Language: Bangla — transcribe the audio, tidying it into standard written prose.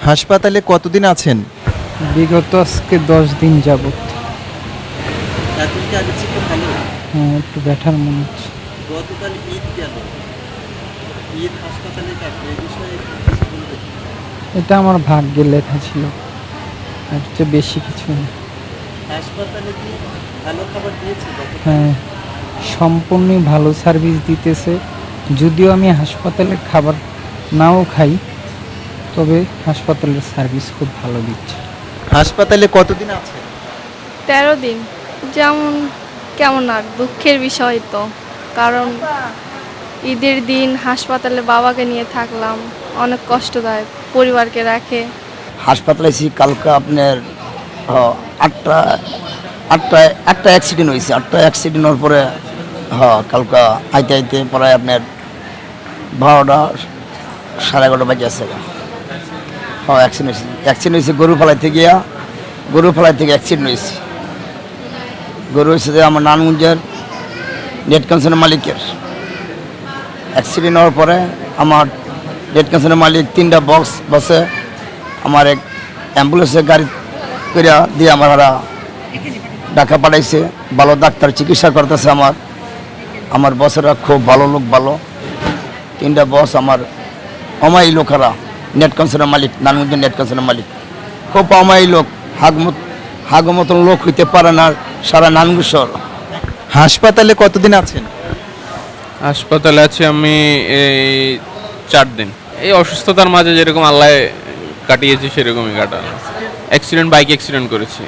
হাসপাতালে কতদিন আছেন? বিগত আজকে 10 দিন যাবত। এখন কি আগে থেকে ভালো? হ্যাঁ, একটু ব্যথার মনে হচ্ছে। গতকাল ঈদ গেল, ঈদ হাসপাতালে কাটলো, এই বিষয়ে কিছু বলবেন? এটা আমার ভাগ্যে লেখা ছিল, আর চেয়ে বেশি কিছু না। হাসপাতালে কি ভালো খাবার দিয়েছে গতকাল? হ্যাঁ, সম্পূর্ণই ভালো সার্ভিস দিতেছে। যদিও আমি হাসপাতালের খাবার নাও খাই, তবে হাসপাতালের সার্ভিস খুব ভালো দিচ্ছে। হাসপাতালে কতদিন আছেন? 13 দিন। যেমন কেমন আর দুঃখের বিষয় তো, কারণ ঈদের দিন হাসপাতালে বাবাকে নিয়ে থাকলাম, অনেক কষ্টদায়ক, পরিবারকে রাখে। হাসপাতালে এসেছি কালকে আপনার আটটা আটটায় আটটা অ্যাক্সিডেন্ট হয়েছে। আটটা অ্যাক্সিডেন্ট হওয়ার পরে কালকে আইতে আইতে পরে আপনার 12টা সাড়ে 11টা বাজে আছে। অ্যাক্সিডেন্ট হয়েছে গরু ফালাই থেকে অ্যাক্সিডেন্ট হয়েছে। গরু হয়েছে যে আমার নারায়ণগঞ্জের নেট কাউন্সিলের মালিকের। অ্যাক্সিডেন্ট হওয়ার পরে আমার নেট কাউন্সিলের মালিক 3টা বসে আমার এক অ্যাম্বুলেন্সের গাড়ি করে দিয়ে আমার ঢাকা পাঠাইছে। ভালো ডাক্তার চিকিৎসা করতেছে। আমার বসেরা খুব ভালো লোক, ভালো 3টা বস আমার অমায়ী লোকেরা। নেট কাউন্সিলের মালিক, নারায়ণগঞ্জের নেট কাউন্সিলের মালিক খুব অমায়ী লোক, হাগ মতন লোক হইতে পারে না সারা নারায়ণগঞ্জ শহর। হাসপাতালে কতদিন আছেন? হাসপাতালে আছি আমি এই 4 দিন। এই অসুস্থতার মাঝে যেরকম আল্লাহ কাটিয়েছি সেরকমই কাটানো। বাইক অ্যাক্সিডেন্ট করেছি।